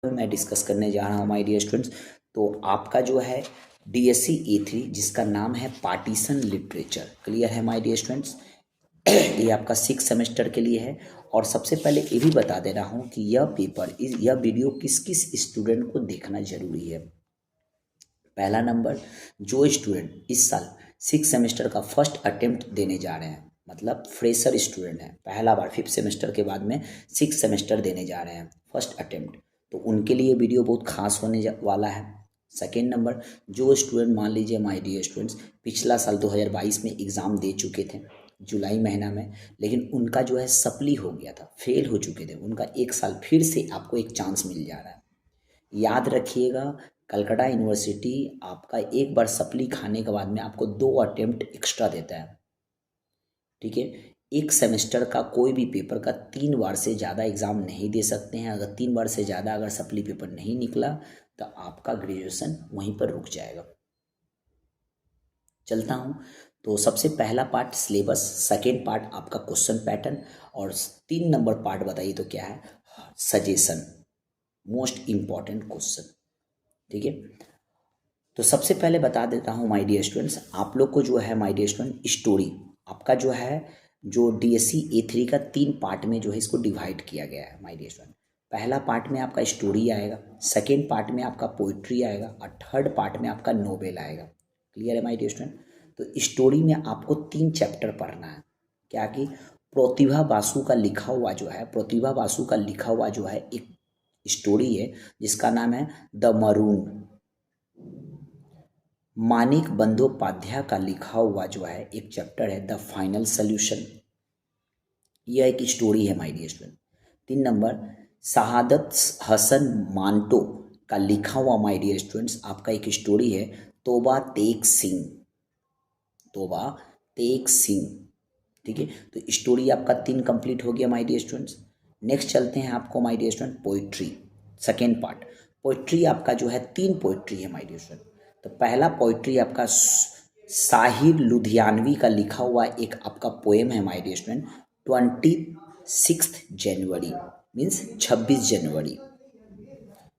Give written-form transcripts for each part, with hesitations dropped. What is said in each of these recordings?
मैं डिस्कस करने जा रहा हूँ माय डियर स्टूडेंट्स। तो आपका जो है डीएससी E3 जिसका नाम है पार्टीशन लिटरेचर, क्लियर है माय डियर स्टूडेंट्स। ये आपका 6 सेमेस्टर के लिए है। और सबसे पहले ये भी बता दे रहा हूँ कि यह वीडियो किस किस स्टूडेंट को देखना जरूरी है। पहला नंबर, जो स्टूडेंट इस साल 6 सेमेस्टर का फर्स्ट अटेम्प्ट देने जा रहे हैं, मतलब फ्रेशर स्टूडेंट है, पहला बार 5th सेमेस्टर के बाद में 6 सेमेस्टर देने जा रहे हैं फर्स्ट अटेम्प्ट, तो उनके लिए वीडियो बहुत खास होने वाला है। सेकेंड नंबर, जो स्टूडेंट मान लीजिए माय डियर स्टूडेंट्स पिछला साल 2022 में एग्ज़ाम दे चुके थे जुलाई महीना में, लेकिन उनका जो है सप्ली हो गया था, फेल हो चुके थे, उनका एक साल फिर से आपको एक चांस मिल जा रहा है। याद रखिएगा, कलकत्ता यूनिवर्सिटी आपका एक बार सप्ली खाने के बाद में आपको 2 अटेम्प्ट एक्स्ट्रा देता है, ठीक है। एक सेमेस्टर का कोई भी पेपर का 3 बार से ज़्यादा एग्ज़ाम नहीं दे सकते हैं। अगर 3 बार से ज़्यादा अगर सप्ली पेपर नहीं निकला तो आपका ग्रेजुएशन वहीं पर रुक जाएगा। चलता हूँ। तो सबसे पहला पार्ट सिलेबस, सेकेंड पार्ट आपका क्वेश्चन पैटर्न, और 3 नंबर पार्ट बताइए तो क्या है, सजेशन, मोस्ट इम्पॉर्टेंट क्वेश्चन, ठीक है। तो सबसे पहले बता देता हूँ माय डियर स्टूडेंट्स, आप लोग को जो है माय डियर स्टूडेंट स्टोरी आपका जो है जो डीएससी E3 का 3 पार्ट में जो है इसको डिवाइड किया गया है माय डियर स्टूडेंट। पहला पार्ट में आपका स्टोरी आएगा, सेकेंड पार्ट में आपका पोइट्री आएगा, और थर्ड पार्ट में आपका नोवेल आएगा। क्लियर है माय डियर स्टूडेंट। तो स्टोरी में आपको 3 चैप्टर पढ़ना है। क्या कि प्रतिभा बासु का लिखा हुआ जो है, प्रतिभा बासु का लिखा हुआ जो है एक स्टोरी है जिसका नाम है द मरून। मानिक बंदोपाध्याय का लिखा हुआ जो है एक चैप्टर है द फाइनल सॉल्यूशन। यह एक स्टोरी है माय डियर स्टूडेंट। 3 नंबर, शहादत हसन मांटो का लिखा हुआ माय डियर स्टूडेंट्स आपका एक स्टोरी है तोबा तेग सिंह, तोबा तेग सिंह, ठीक है। तो स्टोरी आपका 3 कंप्लीट हो गया माय डियर स्टूडेंट्स। नेक्स्ट चलते हैं आपको my dear student poetry, second part. Poetry आपका जो है 3 पोइट्री है माय डियर स्टूडेंट। तो पहला पोइट्री आपका साहिर लुधियानवी का लिखा हुआ एक आपका पोएम है माय डियर स्टूडेंट, 26 जनवरी मीन्स 26 जनवरी।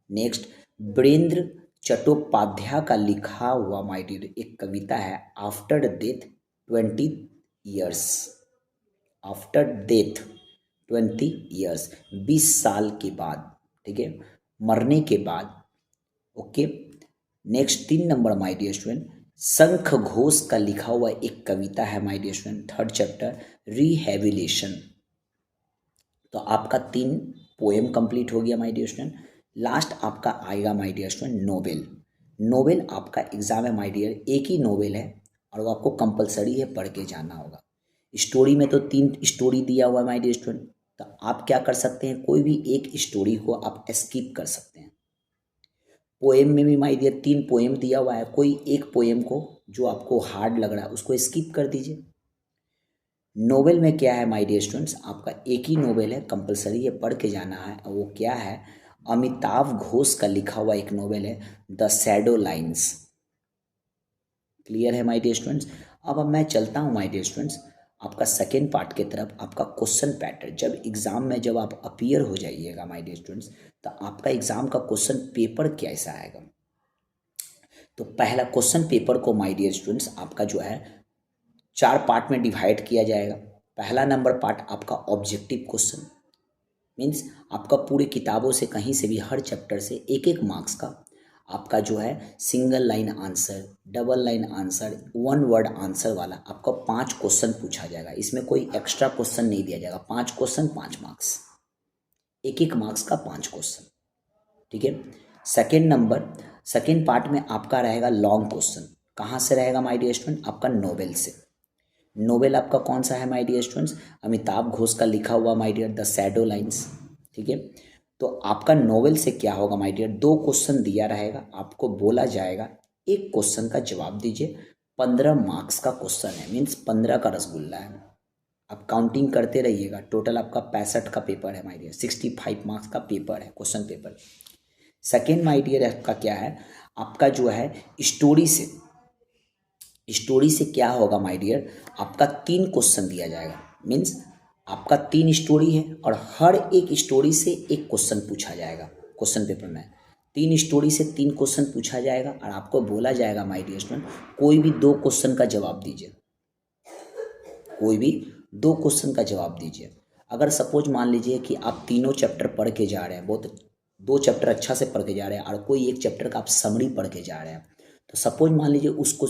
नेक्स्ट, वीरेंद्र चट्टोपाध्याय का लिखा हुआ माय डियर एक कविता है after death 20 years, after death 20 years, 20 साल के बाद, ठीक है, मरने के बाद। Okay. Next 3 number my dear student, Shankha Ghosh का लिखा हुआ एक कविता है my dear student, third chapter rehabilitation. तो आपका 3 पोएम कंप्लीट हो गया माय डियर स्टूडेंट। लास्ट आपका आएगा my dear student novel. Novel आपका एग्जाम है माय डियर, एक ही नोवेल है और वो आपको कंपलसरी है, पढ़ के जाना होगा। स्टोरी में तो 3 स्टोरी दिया हुआ है माय डियर स्टूडेंट, तो आप क्या कर सकते हैं, कोई भी एक स्टोरी को आप स्किप कर सकते हैं। पोएम में भी माय डियर 3 पोएम दिया हुआ है, कोई एक पोएम को जो आपको हार्ड लग रहा है उसको स्किप कर दीजिए। नोवेल में क्या है माय डियर स्टूडेंट्स, आपका एक ही नोवेल है, कंपलसरी है, पढ़ के जाना है, और वो क्या है, अमिताभ घोष का लिखा हुआ एक नोवेल है द शैडो लाइन्स। क्लियर है माय डियर स्टूडेंट्स। अब मैं चलता हूँ माय डियर स्टूडेंट्स आपका सेकेंड पार्ट की तरफ, आपका क्वेश्चन पैटर्न। जब एग्जाम में जब आप अपीयर हो जाइएगा माय डियर स्टूडेंट्स, तो आपका एग्जाम का क्वेश्चन पेपर कैसा आएगा। तो पहला क्वेश्चन पेपर को माय डियर स्टूडेंट्स आपका जो है 4 पार्ट में डिवाइड किया जाएगा। पहला नंबर पार्ट आपका ऑब्जेक्टिव क्वेश्चन, मीन्स आपका पूरी किताबों से कहीं से भी हर चैप्टर से एक एक मार्क्स का आपका जो है single line answer, double line answer, 1 word answer वाला आपका 5 क्वेश्चन पूछा जाएगा। इसमें कोई एक्स्ट्रा क्वेश्चन नहीं दिया जाएगा। 5 क्वेश्चन 5 मार्क्स, एक एक मार्क्स का 5 क्वेश्चन, ठीक है। सेकेंड पार्ट में आपका रहेगा लॉन्ग क्वेश्चन। कहाँ से रहेगा माय डियर स्टूडेंट, आपका नोवेल से। नोवेल आपका कौन सा है my dear students, Amitav Ghosh का लिखा हुआ my dear the shadow lines, ठीक है। तो आपका नोवेल से क्या होगा माय डियर, 2 क्वेश्चन दिया रहेगा, आपको बोला जाएगा एक क्वेश्चन का जवाब दीजिए। 15 मार्क्स का क्वेश्चन है, मीन्स 15 का रसगुल्ला है। आप काउंटिंग करते रहिएगा। टोटल आपका 65 का पेपर है माय डियर, 65 मार्क्स का पेपर है, question paper. Second my dear आपका क्या है, आपका जो है स्टोरी से, स्टोरी से क्या होगा माय डियर, आपका 3 क्वेश्चन दिया जाएगा। मीन्स आपका 3 स्टोरी है और हर एक स्टोरी से एक क्वेश्चन पूछा जाएगा। क्वेश्चन पेपर में 3 स्टोरी से 3 क्वेश्चन पूछा जाएगा और आपको बोला जाएगा माय डियर स्टूडेंट कोई भी 2 क्वेश्चन का जवाब दीजिए, कोई भी 2 क्वेश्चन का जवाब दीजिए। अगर सपोज मान लीजिए कि आप तीनों चैप्टर पढ़ के जा रहे हैं, बहुत 2 चैप्टर अच्छा से पढ़ के जा रहे हैं और कोई एक चैप्टर का आप समरी पढ़ के जा रहे हैं, तो सपोज मान लीजिए उसको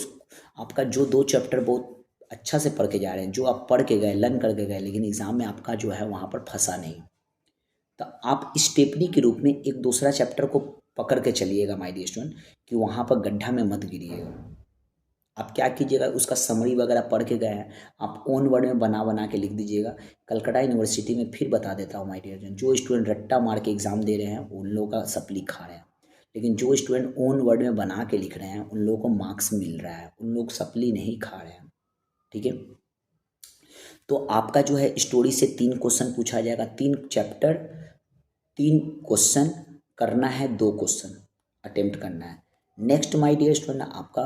आपका जो 2 चैप्टर बहुत अच्छा से पढ़ के जा रहे हैं, जो आप पढ़ के गए, लर्न करके गए, लेकिन एग्जाम में आपका जो है वहाँ पर फंसा नहीं, तो आप स्टेपनी के रूप में एक दूसरा चैप्टर को पकड़ के चलिएगा माय डियर स्टूडेंट, कि वहाँ पर गड्ढा में मत गिरिएगा। आप क्या कीजिएगा, उसका समरी वगैरह पढ़ के गए हैं, आप ओन वर्ड में बना बना के लिख दीजिएगा। कलकत्ता यूनिवर्सिटी में फिर बता देता हूँ माय डियर स्टूडेंट, जो स्टूडेंट रट्टा मार के एग्ज़ाम दे रहे हैं उन लोगों का सप्ली खा रहे हैं, लेकिन जो स्टूडेंट ओन वर्ड में बना के लिख रहे हैं उन लोगों को मार्क्स मिल रहा है, उन लोग सप्ली नहीं खा रहे हैं। ठीक है, तो आपका जो है स्टोरी से 3 क्वेश्चन पूछा जाएगा, 3 चैप्टर 3 क्वेश्चन करना है, 2 क्वेश्चन अटेम्प्ट करना है। नेक्स्ट माय डियर स्टूडेंट आपका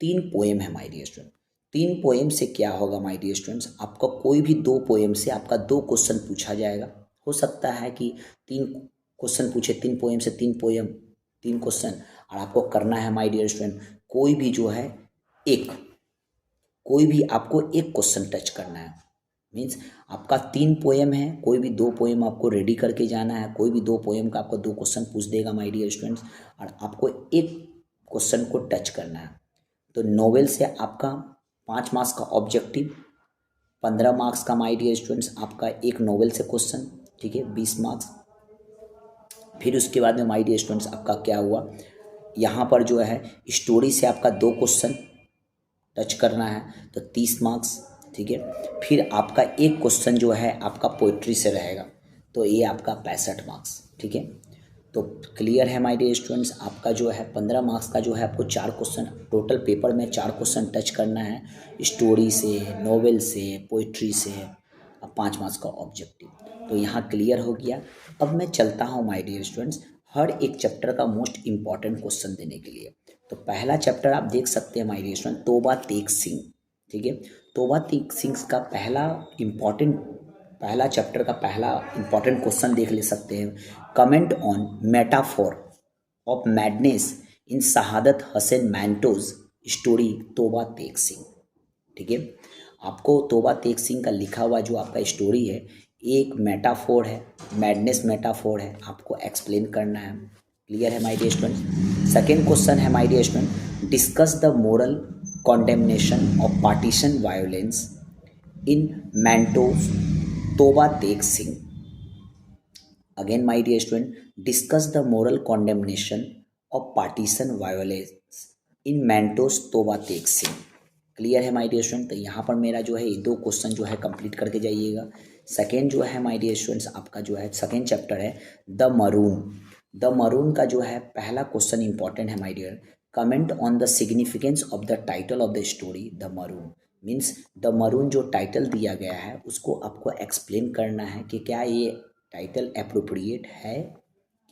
3 पोएम है माय डियर स्टूडेंट। 3 पोएम से क्या होगा माय डियर स्टूडेंट्स, आपका कोई भी 2 पोएम से आपका 2 क्वेश्चन पूछा जाएगा। हो सकता है कि 3 क्वेश्चन पूछे, 3 पोएम से 3 पोएम 3 क्वेश्चन, और आपको करना है माय डियर स्टूडेंट कोई भी जो है कोई भी आपको एक क्वेश्चन टच करना है। मीन्स आपका 3 पोएम है, कोई भी 2 पोएम आपको रेडी करके जाना है, कोई भी 2 पोएम का आपको 2 क्वेश्चन पूछ देगा माय डियर स्टूडेंट्स, और आपको एक क्वेश्चन को टच करना है। तो नोवेल से आपका 5 मार्क्स का ऑब्जेक्टिव, 15 मार्क्स का माय डियर स्टूडेंट्स आपका एक नोवेल से क्वेश्चन, ठीक है, 20 मार्क्स। फिर उसके बाद में माय डियर स्टूडेंट्स आपका क्या हुआ, यहाँ पर जो है स्टोरी से आपका 2 क्वेश्चन टच करना है तो 30 मार्क्स। ठीक है, फिर आपका एक क्वेश्चन जो है आपका पोइट्री से रहेगा, तो ये आपका 65 मार्क्स। ठीक है, तो क्लियर है माय डियर स्टूडेंट्स, आपका जो है 15 मार्क्स का जो है आपको 4 क्वेश्चन टोटल पेपर में 4 क्वेश्चन टच करना है, स्टोरी से, नोवेल से, पोइट्री से, अब 5 मार्क्स का ऑब्जेक्टिव। तो यहाँ क्लियर हो गया। अब मैं चलता हूँ माय डियर स्टूडेंट्स हर एक चैप्टर का मोस्ट इम्पॉर्टेंट क्वेश्चन देने के लिए। तो पहला चैप्टर आप देख सकते हैं माय डियर स्टूडेंट, तोबा तेग सिंह। ठीक है, तोबा तेग सिंह का पहला चैप्टर का पहला इंपॉर्टेंट क्वेश्चन देख ले सकते हैं। Comment on metaphor of madness in शहादत हसन मैंटोज स्टोरी तोबा तेग सिंह। ठीक है, आपको तोबा तेग सिंह का लिखा हुआ जो आपका स्टोरी है एक मेटाफोर है, मैडनेस मेटाफोर है, आपको एक्सप्लेन करना है। क्लियर है my dear student. Second question है my dear student, discuss the moral condemnation of partition violence in Manto's Toba Tek Singh. Again my dear student, discuss the moral condemnation of partition violence in Manto's Toba Tek Singh. Clear है my dear student. तो यहाँ पर मेरा जो है ये 2 question जो है कंप्लीट करके जाइएगा। सेकेंड जो है माय डियर स्टूडेंट्स आपका जो है सेकेंड चैप्टर है द मरून। द मरून का जो है पहला क्वेश्चन इंपॉर्टेंट है my dear, comment on the significance of the title of the story the maroon. Means the maroon जो टाइटल दिया गया है उसको आपको एक्सप्लेन करना है कि क्या ये टाइटल अप्रोप्रिएट है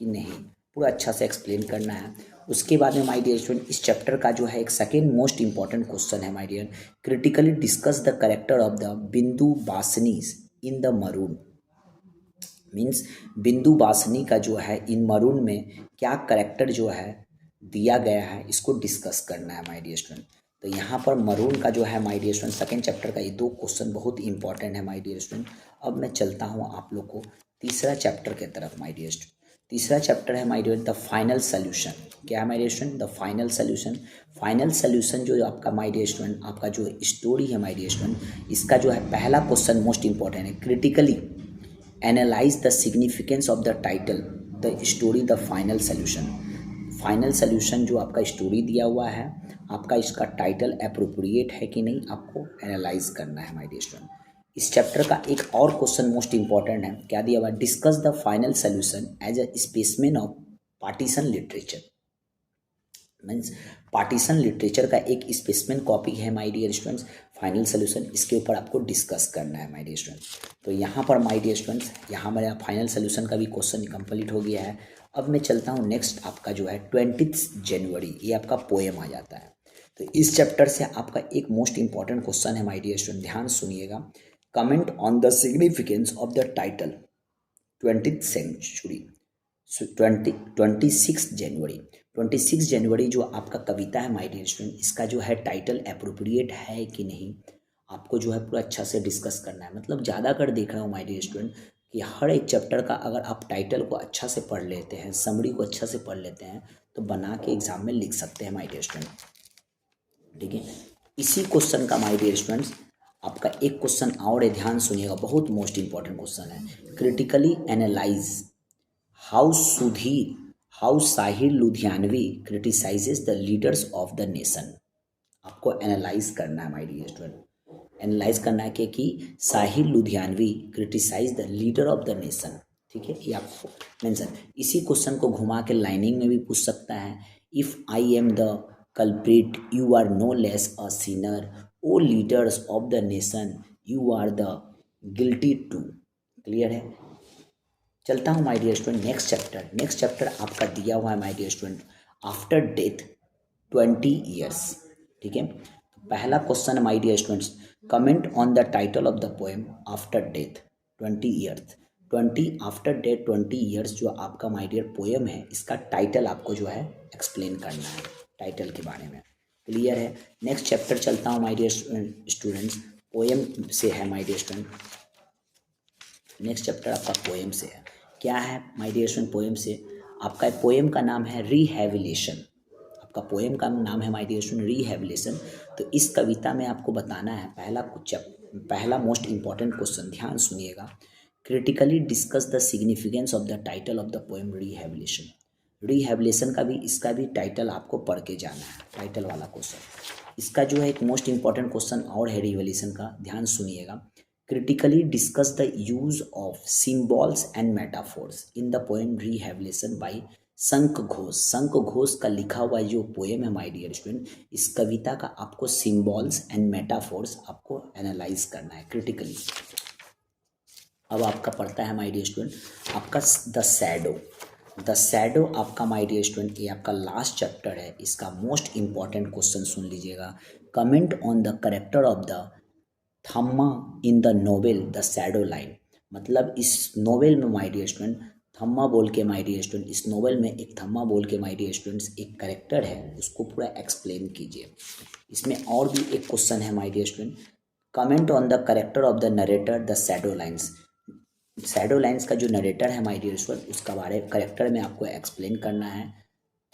कि नहीं, पूरा अच्छा से एक्सप्लेन करना है। उसके बाद में माय डियर स्टूडेंट इस चैप्टर का जो है एक सेकेंड मोस्ट इंपॉर्टेंट क्वेश्चन है my dear, critically discuss the character of the Bindu Basini's in the maroon. Means Bindu Basini का जो है इन मरून में क्या करेक्टर जो है दिया गया है इसको डिस्कस करना है माय डियर स्टूडेंट। तो यहाँ पर मरून का जो है my dear student second chapter का ये 2 क्वेश्चन बहुत इंपॉर्टेंट है माय डियर स्टूडेंट। अब मैं चलता हूँ आप लोग को तीसरा चैप्टर के तरफ माय डियर स्टूडेंट। तीसरा चैप्टर है my dear the final solution. क्या है my dear student, the final solution. Final solution जो आपका माय डियर स्टूडेंट आपका जो स्टोरी है माय डियर स्टूडेंट, इसका जो है पहला क्वेश्चन मोस्ट इंपॉर्टेंट है, critically analyse the significance of the title the story the final solution. Final solution जो आपका स्टोरी दिया हुआ है आपका इसका टाइटल अप्रोप्रिएट है कि नहीं आपको एनालाइज करना है माय डियर स्टूडेंट। इस चैप्टर का एक और क्वेश्चन मोस्ट इंपॉर्टेंट है, क्या दिया हुआ, discuss the final solution as a specimen of partition literature. Means partition literature का एक स्पेसिमेन कॉपी है my dear students final solution, इसके ऊपर आपको डिस्कस करना है माय डियर स्टूडेंट्स। तो यहाँ पर माय डियर स्टूडेंट्स यहाँ मेरा फाइनल सोल्यूशन का भी क्वेश्चन कंप्लीट हो गया है। अब मैं चलता हूँ नेक्स्ट आपका जो है 20 जनवरी, ये आपका पोएम आ जाता है। तो इस चैप्टर से आपका एक मोस्ट इंपॉर्टेंट क्वेश्चन है माय डियर स्टूडेंट, ध्यान सुनिएगा, comment on the significance of the title 20th century 26 जनवरी जो आपका कविता है माय डियर स्टूडेंट, इसका जो है टाइटल अप्रोप्रिएट है कि नहीं, आपको जो है पूरा अच्छा से डिस्कस करना है। मतलब ज़्यादा कर देख रहा हूँ माय डियर स्टूडेंट कि हर एक चैप्टर का अगर आप टाइटल को अच्छा से पढ़ लेते हैं, समरी को अच्छा से पढ़ लेते हैं, तो बना के एग्जाम में लिख सकते हैं माय डियर स्टूडेंट। ठीक है, इसी क्वेश्चन का माय डियर स्टूडेंट्स आपका एक क्वेश्चन और है, ध्यान सुनिएगा, बहुत मोस्ट इंपॉर्टेंट क्वेश्चन है। Critically analyse how Sudhir how Sahir Ludhianvi criticises the leaders of the nation. आपको एनालाइज करना है माय डियर स्टूडेंट, एनालाइज करना है कि Sahir Ludhianvi criticise the leader of the nation. ठीक है, ये आपको मेंशन, इसी क्वेश्चन को घुमा के लाइनिंग में भी पूछ सकता है। If I am the culprit you are no less a sinner, O leaders of the nation you are the guilty too. Clear है, चलता हूँ my dear student next chapter आपका दिया हुआ है my dear student, after death 20 years। ठीक है, तो पहला क्वेश्चन my dear students, comment on the title of the poem after death 20 years। 20 जो आपका माय डियर पोएम है, इसका टाइटल आपको जो है एक्सप्लेन करना है, टाइटल के बारे में। क्लियर है, नेक्स्ट चैप्टर चलता हूँ माय डियर स्टूडेंट्स, पोएम से है my dear student. Next chapter आपका पोएम से है, क्या है माय डियर स्टूडेंट पोएम से, आपका पोएम का नाम है रिहैबिलिटेशन। आपका पोएम का नाम है माय डियर स्टूडेंट रिहैबिलिटेशन। तो इस कविता में आपको बताना है पहला मोस्ट इंपॉर्टेंट क्वेश्चन, ध्यान सुनिएगा। Critically discuss the significance of the title of the poem rehabilitation. Rehabilitation का भी, इसका भी टाइटल आपको पढ़ के जाना है, टाइटल वाला क्वेश्चन। इसका जो है एक मोस्ट इंपॉर्टेंट क्वेश्चन और है रिहैबिलिटेशन का, ध्यान सुनिएगा। critically discuss the use of symbols and metaphors in the poem Rehabilitation by शंख घोष। शंख घोष का लिखा हुआ जो पोएम है माय डियर स्टूडेंट, इस कविता का आपको सिंबल्स एंड मेटाफोर्स आपको एनालाइज करना है क्रिटिकली। अब आपका पढ़ता है माय डियर स्टूडेंट आपका द शैडो आपका माय डियर स्टूडेंट, ये आपका लास्ट चैप्टर है, इसका मोस्ट इंपॉर्टेंट क्वेश्चन सुन लीजिएगा। Comment on the character of the Thamma in the novel the shadow line. मतलब इस नोवेल में माय डियर स्टूडेंट थम्मा बोल के माय डियर स्टूडेंट, इस नोवेल में एक थम्मा बोल के माय डियर स्टूडेंट्स एक करेक्टर है, उसको पूरा एक्सप्लेन कीजिए। इसमें और भी एक क्वेश्चन है my dear student, comment on the character of the narrator the shadow lines. Shadow lines का जो नरेटर है माय डियर स्टूडेंट, उसका बारे करेक्टर में आपको एक्सप्लेन करना है।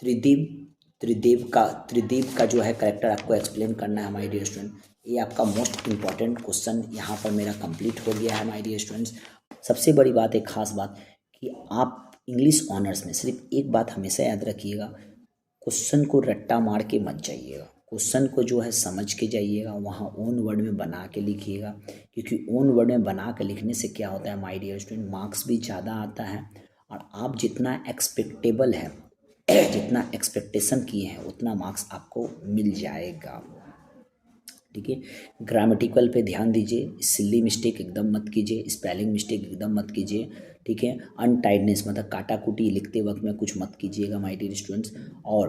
त्रिदेव का जो है करेक्टर आपको एक्सप्लेन करना है माय डियर स्टूडेंट। ये आपका मोस्ट इंपॉर्टेंट क्वेश्चन यहाँ पर मेरा कंप्लीट हो गया है माय डियर स्टूडेंट्स। सबसे बड़ी बात, एक खास बात कि आप इंग्लिश ऑनर्स में सिर्फ एक बात हमेशा याद रखिएगा, क्वेश्चन को रट्टा मार के मत जाइएगा, क्वेश्चन को जो है समझ के जाइएगा, वहाँ ओन वर्ड में बना के लिखिएगा। क्योंकि ओन वर्ड में बना के लिखने से क्या होता है माय डियर स्टूडेंट, मार्क्स भी ज़्यादा आता है और आप जितना एक्सपेक्टेबल है, जितना एक्सपेक्टेशन किए हैं उतना मार्क्स आपको मिल जाएगा। ठीक है, ग्रामेटिकल पे ध्यान दीजिए, सिली मिस्टेक एकदम मत कीजिए, स्पेलिंग मिस्टेक एकदम मत कीजिए। ठीक है, अनटाइडनेस मतलब काटाकुटी लिखते वक्त में कुछ मत कीजिएगा माय डियर स्टूडेंट्स। और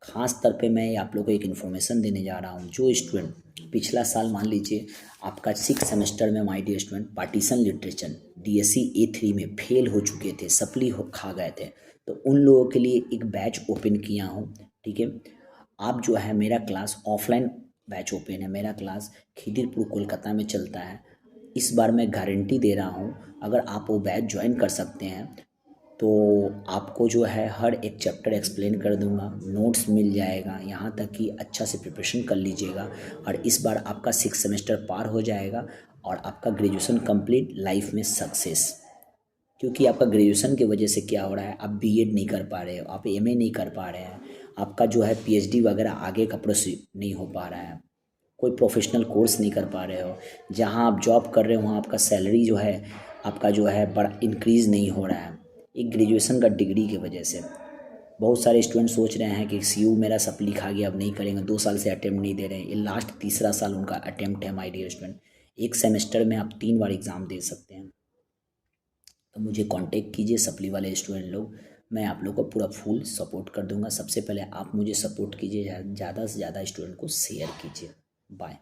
ख़ास तौर पे मैं आप लोगों को एक इन्फॉर्मेशन देने जा रहा हूँ, जो स्टूडेंट पिछला साल मान लीजिए आपका 6 सेमेस्टर में my dear student partition literature DSC A3 में फेल हो चुके थे, सप्ली खा गए थे, तो उन लोगों के लिए एक बैच ओपन किया हूँ। ठीक है, आप जो है मेरा क्लास ऑफलाइन बैच ओपन है, मेरा क्लास खिदिरपुर कोलकाता में चलता है। इस बार मैं गारंटी दे रहा हूँ, अगर आप वो बैच ज्वाइन कर सकते हैं तो आपको जो है हर एक चैप्टर एक्सप्लेन कर दूंगा, नोट्स मिल जाएगा, यहाँ तक कि अच्छा से प्रिपरेशन कर लीजिएगा और इस बार आपका 6 सेमेस्टर पार हो जाएगा और आपका ग्रेजुएशन कंप्लीट, लाइफ में सक्सेस। क्योंकि आपका ग्रेजुएशन की वजह से क्या हो रहा है, आप B.Ed नहीं कर पा रहे हो, आप MA नहीं कर पा रहे हैं, आपका जो है PhD वगैरह आगे का प्रोसीड नहीं हो पा रहा है, कोई प्रोफेशनल कोर्स नहीं कर पा रहे हो, जहाँ आप जॉब कर रहे हो वहाँ आपका सैलरी जो है आपका जो है बड़ा इंक्रीज़ नहीं हो रहा है, एक ग्रेजुएशन का डिग्री की वजह से। बहुत सारे स्टूडेंट सोच रहे हैं कि CU मेरा सप्ली खा गया, अब नहीं करेंगे, 2 साल से अटैम्प्ट नहीं दे रहे हैं, ये लास्ट तीसरा साल उनका अटैम्प्ट है माय डियर स्टूडेंट। एक सेमेस्टर में आप 3 बार एग्ज़ाम दे सकते हैं। तो मुझे कांटेक्ट कीजिए सप्ली वाले स्टूडेंट लोग, मैं आप लोग को पूरा फुल सपोर्ट कर दूंगा। सबसे पहले आप मुझे सपोर्ट कीजिए, ज़्यादा से ज़्यादा स्टूडेंट को शेयर कीजिए। बाय।